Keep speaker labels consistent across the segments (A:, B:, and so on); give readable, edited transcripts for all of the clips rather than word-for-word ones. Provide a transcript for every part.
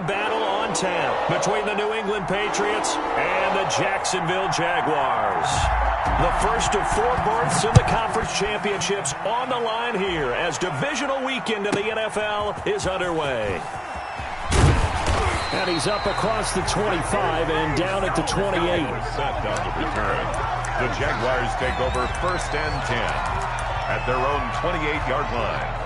A: Battle on tap between the New England Patriots and the Jacksonville Jaguars. The first of 4 berths in the conference championships on the line here as divisional weekend of the NFL is underway. And he's up across the 25 and down at the 28.
B: Set on the return. The Jaguars take over 1st and 10 at their own 28-yard line.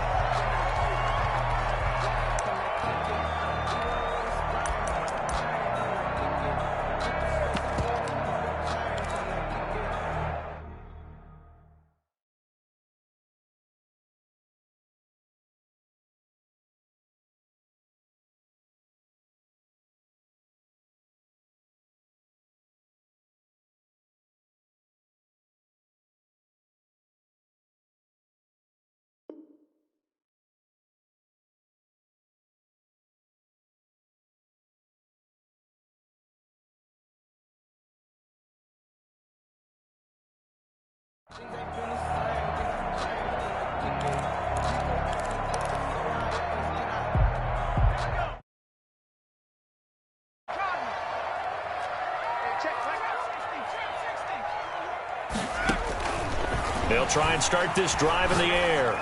A: They'll try and start this drive in the air.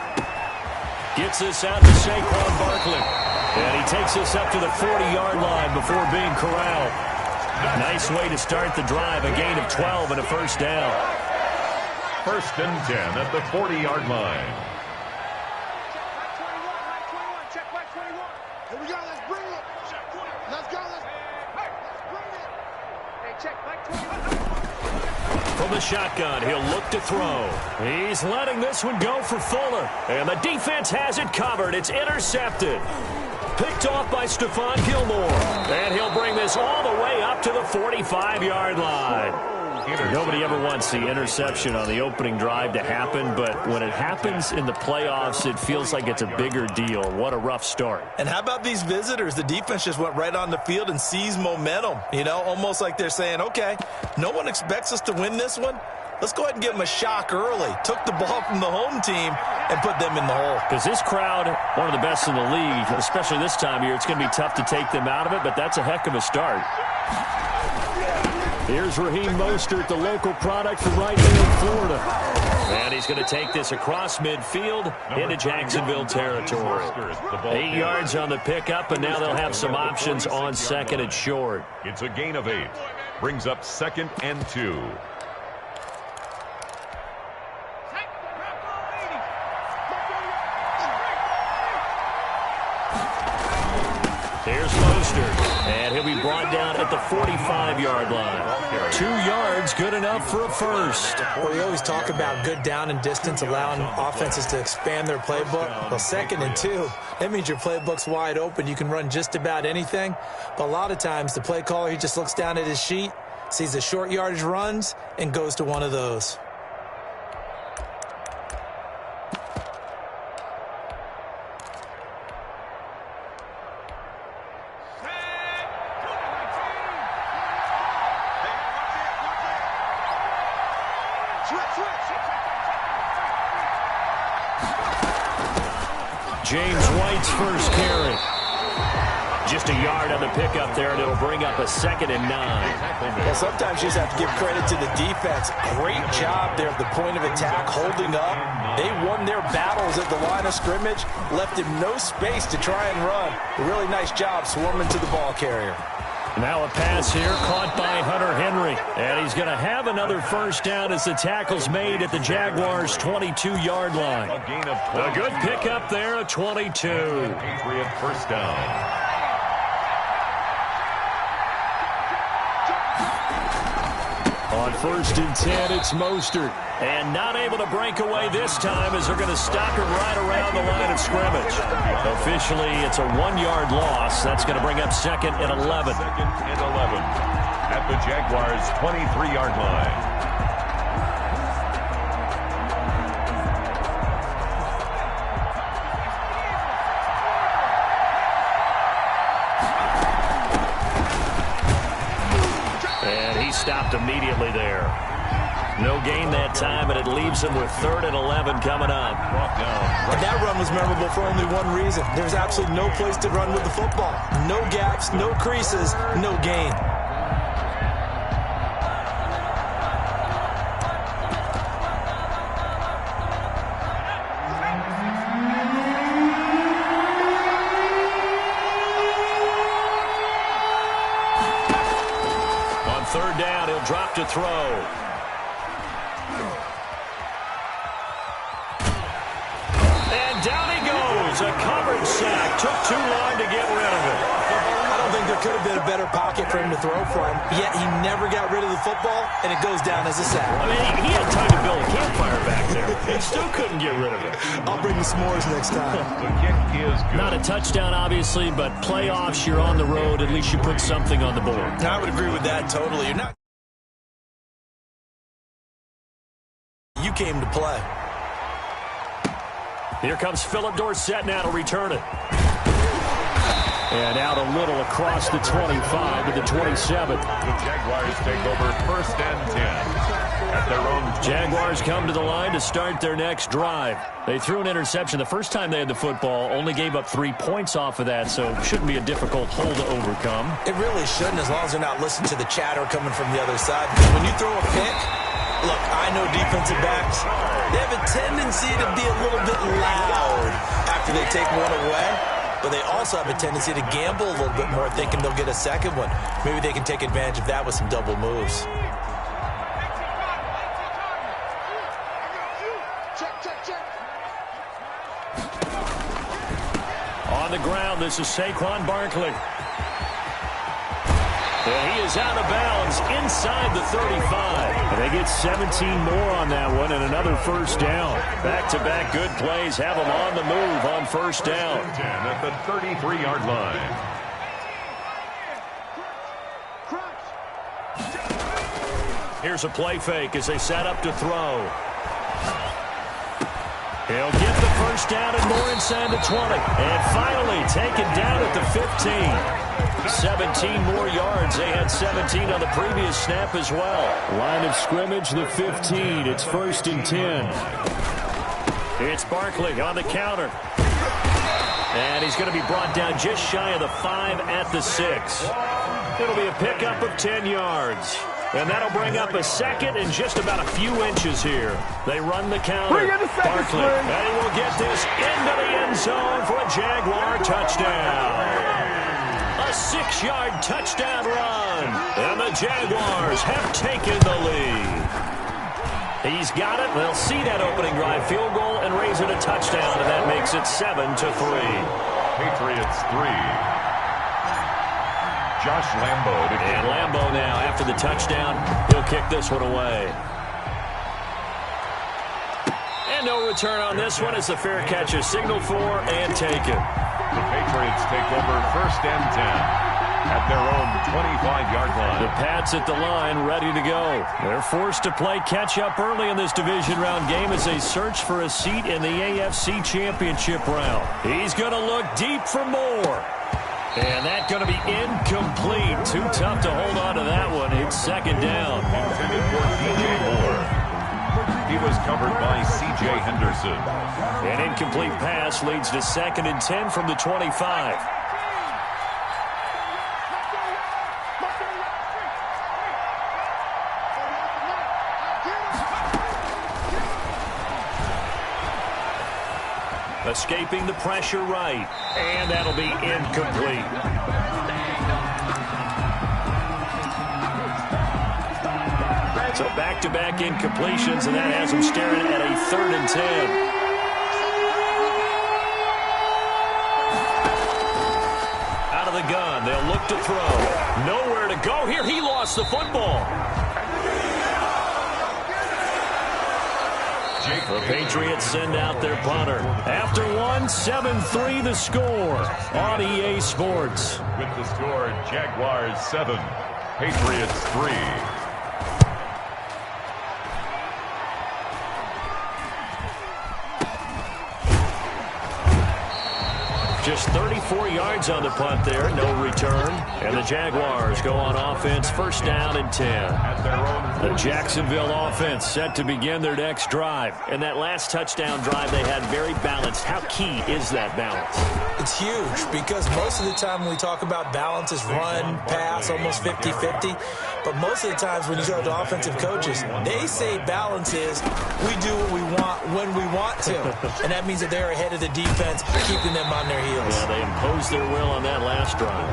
A: Gets this out to Saquon Barkley. And he takes this up to the 40-yard line before being corralled. Nice way to start the drive. A gain of 12 and a first down.
B: 1st and 10 at the 40-yard line.
C: Check back 21. Here we go. Let's bring it. Let's go. Let's bring it. Hey, check back 21.
A: From the shotgun, he'll look to throw. He's letting this one go for Fuller. And the defense has it covered. It's intercepted. Picked off by Stephon Gilmore. And he'll bring this all the way up to the 45-yard line. Nobody ever wants the interception on the opening drive to happen, but when it happens in the playoffs, it feels like it's a bigger deal. What a rough start.
D: And how about these visitors? The defense just went right on the field and seized momentum. You know, almost like they're saying, okay, no one expects us to win this one. Let's go ahead and give them a shock early. Took the ball from the home team and put them in the hole.
A: Because this crowd, one of the best in the league, especially this time of year, it's going to be tough to take them out of it, but that's a heck of a start. Here's Raheem Mostert, the local product from right here in Florida. And he's going to take this across midfield into Jacksonville territory. 8 yards on the pickup, and now they'll have some options on 2nd and short.
B: It's a gain of 8. Brings up 2nd and 2.
A: Here's Mostert, and he'll be brought down at the 45-yard line. 2 yards, good enough for a first.
E: Well, we always talk about good down and distance, allowing offenses to expand their playbook. Well, 2nd and 2, that means your playbook's wide open. You can run just about anything. But a lot of times, the play caller, he just looks down at his sheet, sees the short yardage runs, and goes to one of those.
A: James White's first carry. Just a yard on the pickup there, and it'll bring up a 2nd and 9.
D: Well, sometimes you just have to give credit to the defense. Great job there at the point of attack, holding up. They won their battles at the line of scrimmage, left him no space to try and run. A really nice job swarming to the ball carrier.
A: Now a pass here caught by Hunter Henry. And he's going to have another first down as the tackle's made at the Jaguars' 22-yard line. A good pickup there at 22.
B: Patriot first down.
A: On 1st and 10, it's Mostert. And not able to break away this time as they're going to stop him right around the line of scrimmage. Officially, it's a 1-yard loss. That's going to bring up 2nd and 11.
B: 2nd and 11 at the Jaguars' 23-yard line.
A: And he stopped immediately there. No gain that time, and it leaves them with 3rd and 11 coming up.
E: And that run was memorable for only one reason. There's absolutely no place to run with the football. No gaps, no creases, no gain.
A: On 3rd down, he'll drop to throw. Down he goes. A covered sack. Took too long to get rid of it.
E: I don't think there could have been a better pocket for him to throw from, yet he never got rid of the football, and it goes down as a sack.
A: I mean, he had time to build a campfire back there. He still couldn't get rid of it.
E: I'll bring the s'mores next time.
B: The kick is good.
A: Not a touchdown, obviously, but playoffs, you're on the road. At least you put something on the board.
D: I would agree with that totally. You came to play.
A: Here comes Philip Dorsett now to return it. And out a little across the 25 to the 27.
B: The Jaguars take over 1st and 10 at their own.
A: Jaguars come to the line to start their next drive. They threw an interception the first time they had the football, only gave up 3 points off of that, so it shouldn't be a difficult hole to overcome.
D: It really shouldn't, as long as they're not listening to the chatter coming from the other side. Because when you throw a pick, look, I know defensive backs, they have a tendency to be a little bit loud after they take one away, but they also have a tendency to gamble a little bit more, thinking they'll get a second one. Maybe they can take advantage of that with some double moves.
A: On the ground, this is Saquon Barkley. And he is out of bounds inside the 35. And they get 17 more on that one and another 1st down. Back-to-back good plays have them on the move on 1st down.
B: 10 at the 33-yard line.
A: Here's a play fake as they set up to throw. He'll get the 1st down and more inside the 20. And finally taken down at the 15. 17 more yards. They had 17 on the previous snap as well. Line of scrimmage, the 15. It's 1st and 10. It's Barkley on the counter. And he's going to be brought down just shy of the 5 at the 6. It'll be a pickup of 10 yards. And that'll bring up a 2nd and just about a few inches here. They run the counter. Barkley, and he will get this into the end zone for a Jaguar touchdown. A 6-yard touchdown run. And the Jaguars have taken the lead. He's got it. They'll see that opening drive field goal and raise it a touchdown, and that makes it 7-3.
B: Patriots 3. Josh Lambo.
A: And Lambo now, after the touchdown, he'll kick this one away. And no return on this one as the fair catch is signaled for and taken.
B: The Patriots take over 1st and 10 at their own 25-yard line.
A: The Pats at the line, ready to go. They're forced to play catch-up early in this division round game as they search for a seat in the AFC Championship round. He's going to look deep for more. And that's going to be incomplete. Too tough to hold on to that one. It's 2nd down.
B: Intended for DJ Moore. He was covered by C.J. Henderson.
A: An incomplete pass leads to 2nd and 10 from the 25. Escaping the pressure right. And that'll be incomplete. So back-to-back incompletions, and that has them staring at a 3rd and 10. Out of the gun, they'll look to throw. Nowhere to go here. He lost the football. The Patriots send out their punter. After one, 7-3 the score on EA Sports.
B: With the score, Jaguars 7, Patriots 3.
A: Just 34 yards on the punt there, no return. And the Jaguars go on offense, first down and 10. The Jacksonville offense set to begin their next drive. And that last touchdown drive they had very balanced. How key is that balance?
E: It's huge because most of the time when we talk about balance is run, pass, almost 50-50. But most of the times when you talk to offensive coaches, they say balance is we do what we want when we want to. And that means that they're ahead of the defense, keeping them on their heels.
A: Yeah, they imposed their will on that last drive.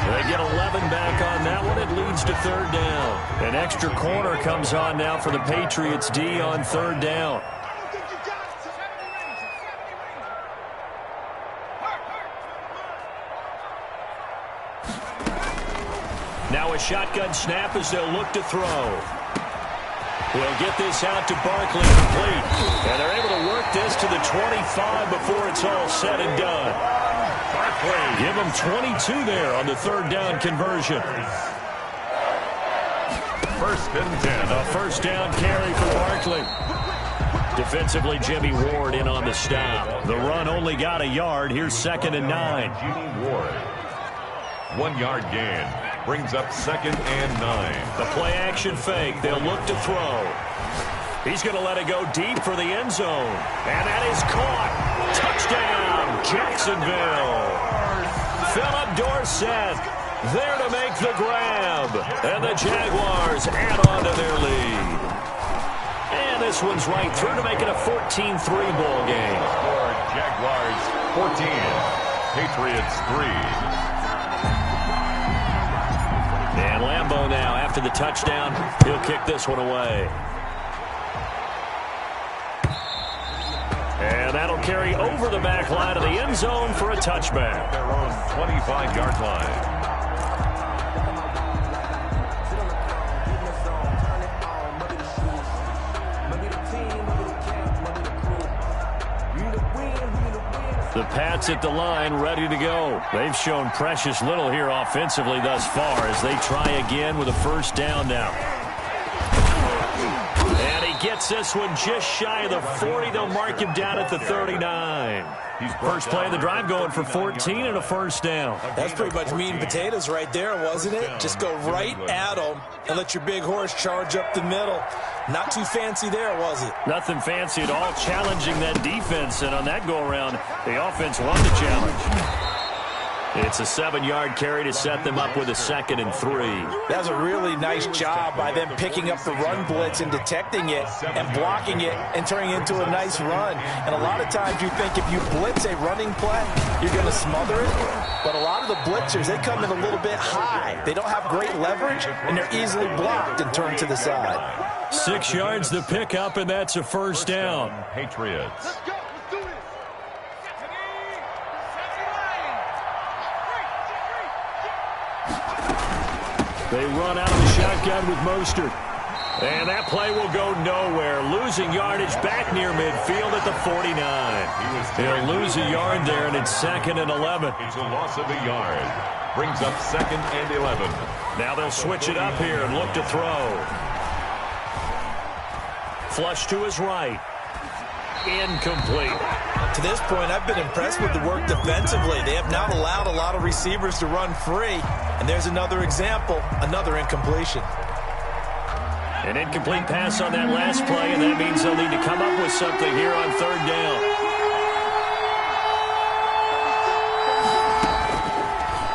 A: They get 11 back on that one. It leads to third down. An extra corner comes on now for the Patriots D on third down. Now a shotgun snap as they'll look to throw. He'll get this out to Barkley, complete. And they're able to work this to the 25 before it's all said and done. Barkley, give him 22 there on the third down conversion.
B: First and 10.
A: A first down carry for Barkley. Defensively, Jimmy Ward in on the stop. The run only got a yard. Here's second and 9.
B: Jimmy Ward. 1 yard gain. Brings up second and 9.
A: The play action fake. They'll look to throw. He's going to let it go deep for the end zone. And that is caught. Touchdown, Jacksonville. Philip Dorsett there to make the grab. And the Jaguars add on to their lead. And this one's right through to make it a 14-3 ball game.
B: Score Jaguars 14. Patriots 3.
A: And Lambeau now, after the touchdown, he'll kick this one away. And that'll carry over the back line of the end zone for a touchback.
B: Their own 25-yard line.
A: The Pats at the line, ready to go. They've shown precious little here offensively thus far as they try again with a first down now. And he gets this one just shy of the 40. They'll mark him down at the 39. First play of the drive going for 14 and a first down.
E: That's pretty much meat and potatoes right there, wasn't it? Just go right at them and let your big horse charge up the middle. Not too fancy there, was it?
A: Nothing fancy at all, challenging that defense. And on that go-around, the offense won the challenge. It's a 7-yard carry to set them up with a 2nd and 3.
D: That was a really nice job by them picking up the run blitz and detecting it and blocking it and turning it into a nice run. And a lot of times you think if you blitz a running play, you're going to smother it. But a lot of the blitzers, they come in a little bit high. They don't have great leverage, and they're easily blocked and turned to the side.
A: 6 yards the pickup, and that's a first down.
B: Patriots.
C: Let's go. Let's do this.
A: They run out of the shotgun with Mostert. And that play will go nowhere. Losing yardage back near midfield at the 49. He'll lose a yard there, and it's 2nd and 11.
B: It's a loss of a yard. Brings up 2nd and 11.
A: Now they'll switch it up here and look to throw. Flush to his right. Incomplete.
E: To this point, I've been impressed with the work defensively. They have not allowed a lot of receivers to run free. And there's another example, another incompletion.
A: An incomplete pass on that last play, and that means they'll need to come up with something here on third down.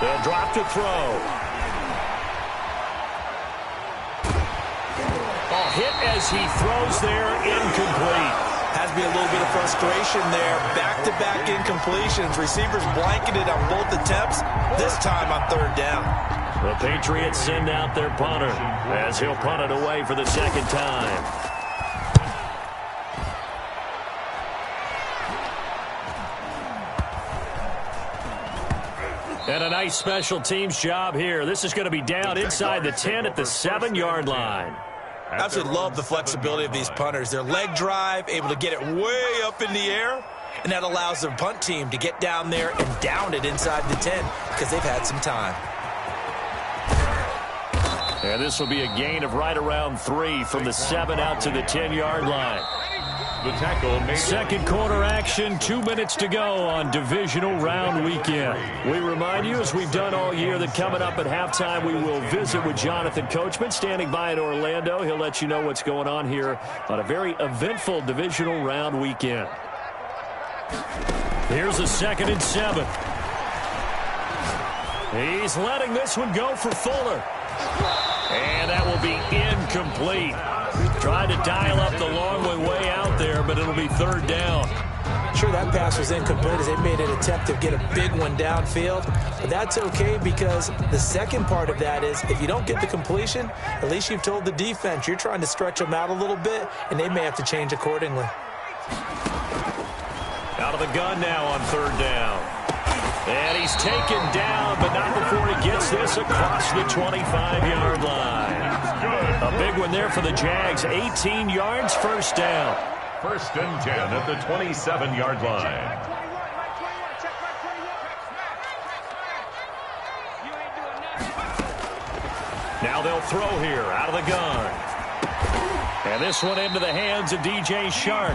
A: They'll drop to throw. Hit as he throws there, incomplete.
E: Has to be a little bit of frustration there. Back-to-back incompletions. Receivers blanketed on both attempts, this time on third down.
A: The Patriots send out their punter as he'll punt it away for the 2nd time. And a nice special teams job here. This is going to be down inside the 10 at the 7-yard line.
E: I absolutely love the flexibility of these punters. Their leg drive, able to get it way up in the air, and that allows their punt team to get down there and down it inside the 10 because they've had some time.
A: And this will be a gain of right around 3 from the 7 out to the 10-yard line.
B: The tackle made.
A: Second quarter action, 2 minutes to go on divisional round weekend. We remind you, as we've done all year, that coming up at halftime, we will visit with Jonathan Coachman, standing by in Orlando. He'll let you know what's going on here on a very eventful divisional round weekend. Here's a 2nd and 7. He's letting this one go for Fuller. And that will be incomplete. Tried to dial up the long way out there, but it'll be 3rd down.
E: Sure, that pass was incomplete as they made an attempt to get a big one downfield. But that's okay because the second part of that is if you don't get the completion, at least you've told the defense you're trying to stretch them out a little bit, and they may have to change accordingly.
A: Out of the gun now on 3rd down. And he's taken down, but not before he gets this across the 25-yard line. A big one there for the Jags. 18 yards, 1st down.
B: 1st and 10 at the 27-yard line.
A: Now they'll throw here out of the gun. And this one into the hands of DJ Shark.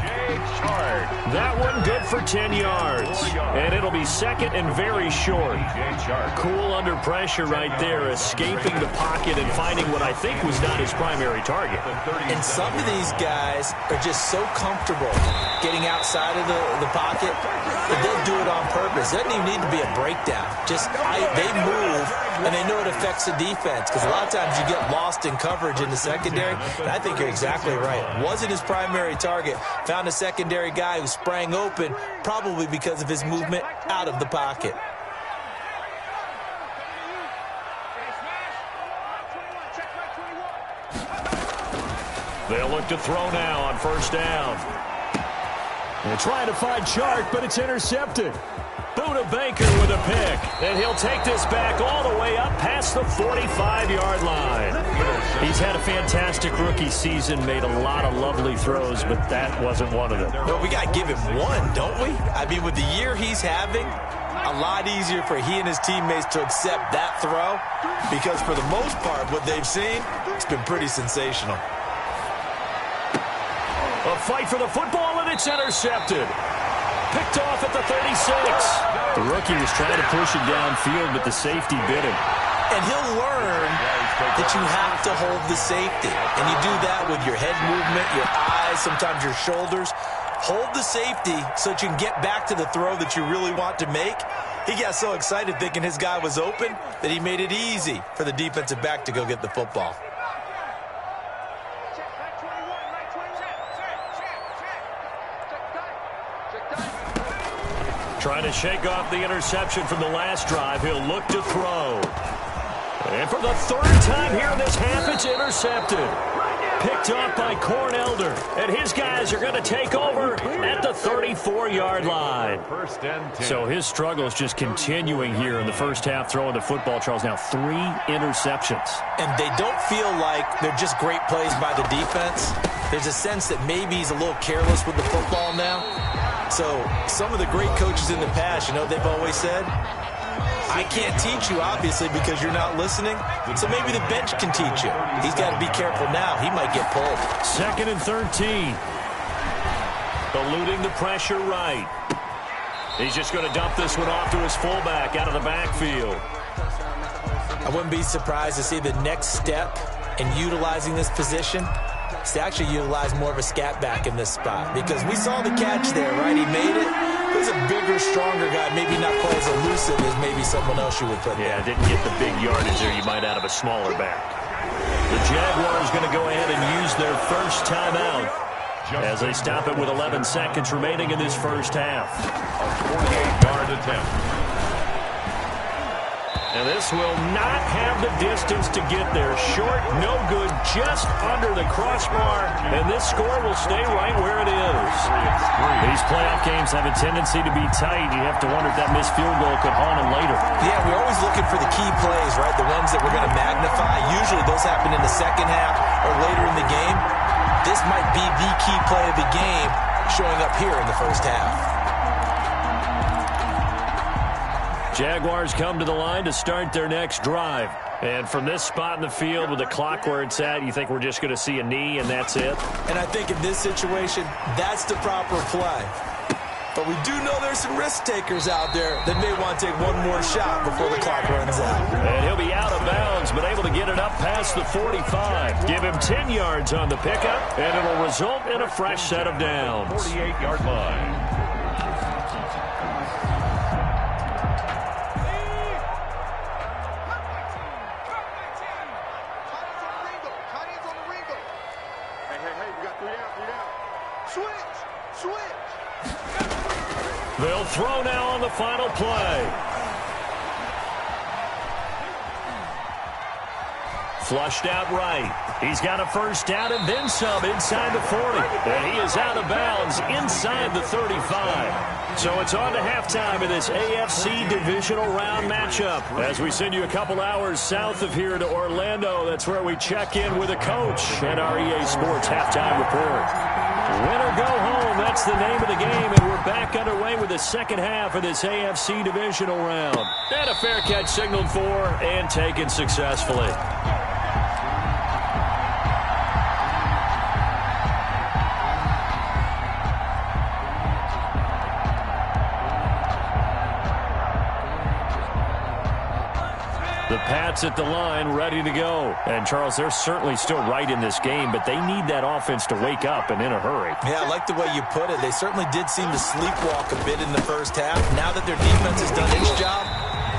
A: That one good for 10 yards. And it'll be 2nd and very short. Cool under pressure right there, escaping the pocket and finding what I think was not his primary target.
E: And some of these guys are just so comfortable getting outside of the pocket that they'll do it on purpose. It doesn't even need to be a breakdown. Just they move, and they know it affects the defense because a lot of times you get lost in coverage in the secondary. And I think you're exactly right. Wasn't his primary target. Found a secondary guy who sprang open, probably because of his movement out of the pocket.
A: They'll look to throw now on 1st down. They're trying to find Shark, but it's intercepted. Buda Baker with a pick, and he'll take this back all the way up past the 45-yard line. He's had a fantastic rookie season, made a lot of lovely throws, but that wasn't one of them.
E: No, we got to give him one, don't we? I mean, with the year he's having, a lot easier for he and his teammates to accept that throw because for the most part, what they've seen, it's been pretty sensational.
A: A fight for the football, and it's intercepted. Picked off at the 36. The rookie was trying to push it downfield, but the safety bit him.
E: And he'll learn that you have to hold the safety. And you do that with your head movement, your eyes, sometimes your shoulders. Hold the safety so that you can get back to the throw that you really want to make. He got so excited thinking his guy was open that he made it easy for the defensive back to go get the football.
A: Trying to shake off the interception from the last drive. He'll look to throw. And for the 3rd time here in this half, it's intercepted. Picked off by Cornelder. And his guys are going to take over at the 34-yard line.
B: 1st and 10.
A: So his struggle is just continuing here in the first half, throwing the football, Charles. Now 3 interceptions.
E: And they don't feel like they're just great plays by the defense. There's a sense that maybe he's a little careless with the football now. So some of the great coaches in the past, you know, they've always said, I can't teach you, obviously, because you're not listening. So maybe the bench can teach you. He's got to be careful now. He might get pulled.
A: 2nd and 13. Eluding the pressure right. He's just going to dump this one off to his fullback out of the backfield.
E: I wouldn't be surprised to see the next step in utilizing this position is to actually utilize more of a scat back in this spot. Because we saw the catch there, right? He made it. He was a bigger, stronger guy, maybe not quite as elusive as maybe someone else you would put there.
A: Yeah, didn't get the big yardage there you might out of a smaller back. The Jaguars going to go ahead and use their first timeout as they stop it with 11 seconds remaining in this first half.
B: A 48-yard attempt.
A: And this will not have the distance to get there. Short, no good, just under the crossbar. And this score will stay right where it is. These playoff games have a tendency to be tight. You have to wonder if that missed field goal could haunt them later.
E: Yeah, we're always looking for the key plays, right? The ones that we're going to magnify. Usually those happen in the second half or later in the game. This might be the key play of the game showing up here in the first half.
A: Jaguars come to the line to start their next drive. And from this spot in the field with the clock where it's at, you think we're just going to see a knee and that's it?
E: And I think in this situation, that's the proper play. But we do know there's some risk takers out there that may want to take one more shot before the clock runs out.
A: And he'll be out of bounds, but able to get it up past the 45. Give him 10 yards on the pickup, and it'll result in a fresh set of downs.
B: 48-yard line.
A: They'll throw now on the final play. Flushed out right. He's got a first down and then some inside the 40. And he is out of bounds inside the 35. So it's on to halftime in this AFC divisional round matchup. As we send you a couple hours south of here to Orlando, that's where we check in with a coach and our EA Sports halftime report. Win or go home, that's the name of the game, and we're back underway with the second half of this AFC divisional round. And a fair catch signaled for and taken successfully. The Pats at the line, ready to go. And, Charles, they're certainly still right in this game, but they need that offense to wake up and in a hurry.
E: Yeah, I like the way you put it. They certainly did seem to sleepwalk a bit in the first half. Now that their defense has done its job,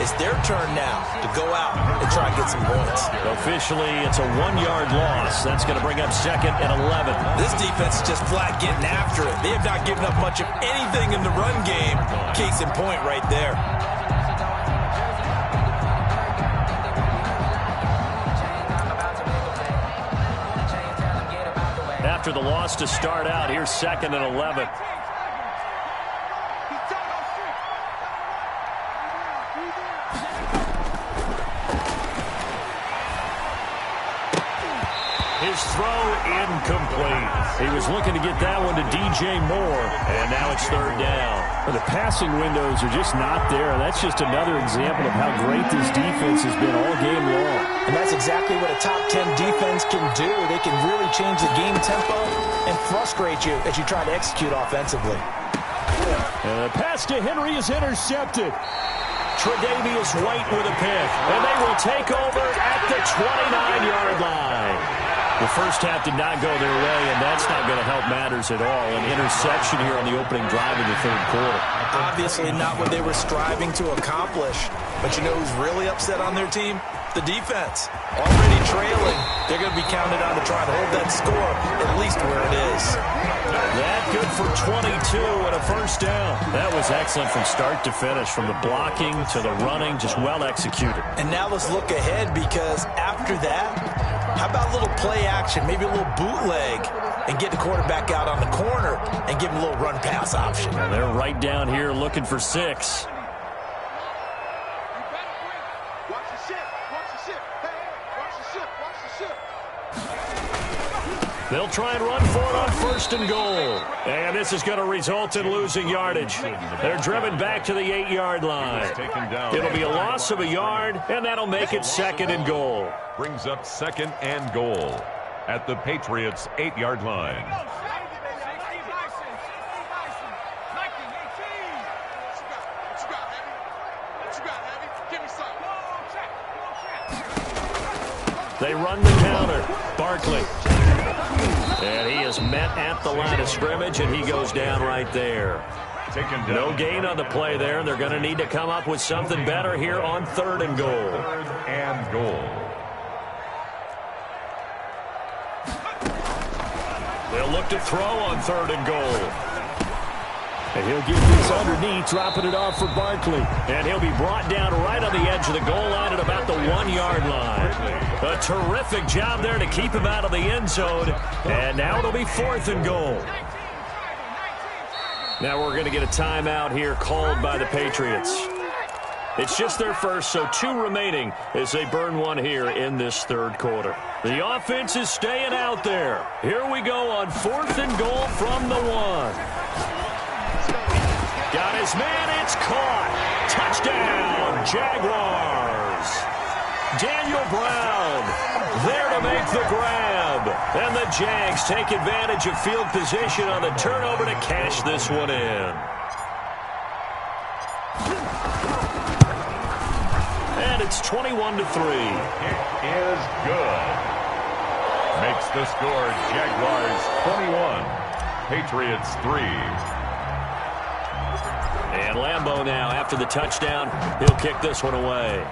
E: it's their turn now to go out and try and get some points.
A: Officially, it's a 1-yard loss. That's going to bring up second and 11.
E: This defense is just flat getting after it. They have not given up much of anything in the run game. Case in point right there.
A: After the loss to start out, here's second and 11. His throw incomplete. He was looking to get that one to DJ Moore, and now it's third down.
F: Well, the passing windows are just not there. That's just another example of how great this defense has been all game long.
E: And that's exactly what a top 10 defense can do. They can really change the game tempo and frustrate you as you try to execute offensively.
A: And the pass to Henry is intercepted. Tre'Davious White with a pick, and they will take over at the 29-yard line. The first half did not go their way, and that's not going to help matters at all. An interception here on the opening drive of the third quarter.
E: Obviously not what they were striving to accomplish. But you know who's really upset on their team? The defense. Already trailing. They're going to be counted on to try to hold that score at least where it is.
A: That good for 22 and a first down. That was excellent from start to finish, from the blocking to the running, just well executed.
E: And now let's look ahead, because after that, how about a little play action, maybe a little bootleg, and get the quarterback out on the corner and give him a little run-pass option.
A: And they're right down here looking for 6. They'll try and run for it on first and goal. And this is going to result in losing yardage. They're driven back to the 8-yard line. It'll be a loss of a yard, and that'll make it second and goal.
B: Brings up second and goal at the Patriots' 8-yard line.
A: They run the counter. Barkley. And he is met at the line of scrimmage, and he goes down right there. No gain on the play there. They're going to need to come up with something better here on third and goal.
B: Third and goal.
A: They'll look to throw on third and goal.
F: And he'll get this underneath, dropping it off for Barkley.
A: And he'll be brought down right on the edge of the goal line at about the 1-yard line. A terrific job there to keep him out of the end zone. And now it'll be fourth and goal. Now we're going to get a timeout here called by the Patriots. It's just their first, so 2 remaining as they burn one here in this third quarter. The offense is staying out there. Here we go on fourth and goal from the 1. Got got his man. It's caught. Touchdown, Jaguars. Daniel Brown there to make the grab. And the Jags take advantage of field position on the turnover to cash this one in. And it's 21-3.
B: It is good. Makes the score Jaguars 21, Patriots 3.
A: And Lambeau now, after the touchdown, he'll kick this one away.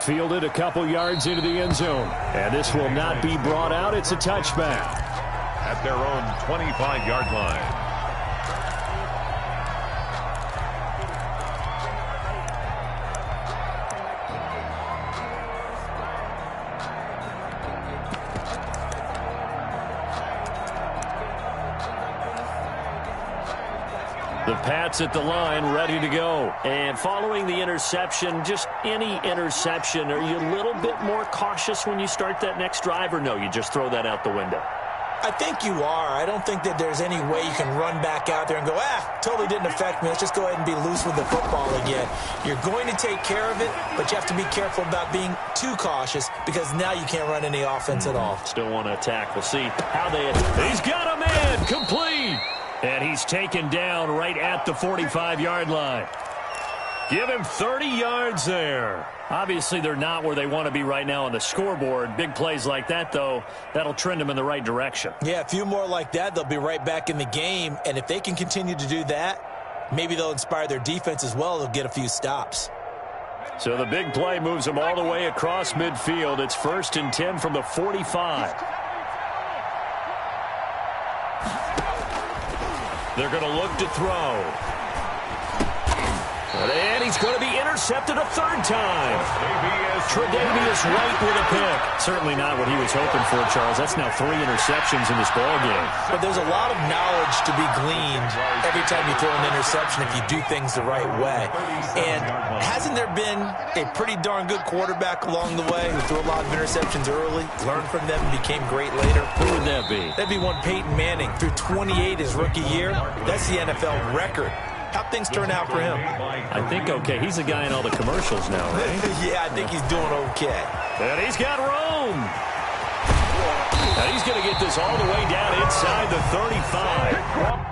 F: Fielded a couple yards into the end zone. And this will not be brought out. It's a touchback.
B: At their own 25-yard line.
A: The Pats at the line, ready to go. And following the interception, just any interception, are you a little bit more cautious when you start that next drive, or no, you just throw that out the window?
E: I think you are. I don't think that there's any way you can run back out there and go, totally didn't affect me. Let's just go ahead and be loose with the football again. You're going to take care of it, but you have to be careful about being too cautious because now you can't run any offense at all.
A: Still want to attack. We'll see how they... He's got a man complete. And he's taken down right at the 45-yard line. Give him 30 yards there. Obviously, they're not where they want to be right now on the scoreboard. Big plays like that, though, that'll trend them in the right direction.
E: Yeah, a few more like that, they'll be right back in the game. And if they can continue to do that, maybe they'll inspire their defense as well. They'll get a few stops.
A: So the big play moves them all the way across midfield. It's 1st and 10 from the 45. They're going to look to throw. And he's going to be intercepted a third time. Tre'Davious White with a pick. Certainly not what he was hoping for, Charles. That's now 3 interceptions in this ballgame.
E: But there's a lot of knowledge to be gleaned every time you throw an interception if you do things the right way. And hasn't there been a pretty darn good quarterback along the way who threw a lot of interceptions early, learned from them, and became great later?
A: Who would that be?
E: That'd be one Peyton Manning. Threw 28 his rookie year. That's the NFL record. How'd things turn out for him?
A: I think okay. He's the guy in all the commercials now, right?
E: Yeah, I think he's doing okay.
A: And he's got room. And he's going to get this all the way down inside the 35.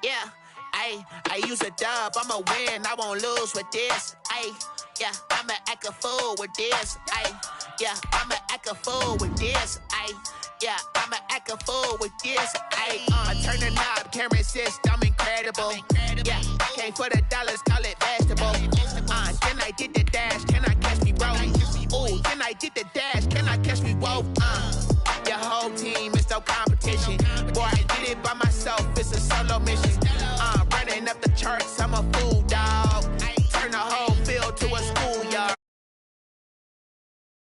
G: Yeah, I use a dub, I'ma win, I won't lose with this. Yeah, I'ma act a fool with this. Yeah, I'ma act a fool with this. Yeah, I'ma act a fool with this. I turn the knob, camera assist, I'm incredible. Yeah, came for the dollars, call it vegetable. Then I did the dash, can I catch me roll? Ooh, then I did the dash, can I catch me roll? Your whole team is no competition. Boy, I did it by myself, it's a solo mission. Running up the charts, I'm a fool.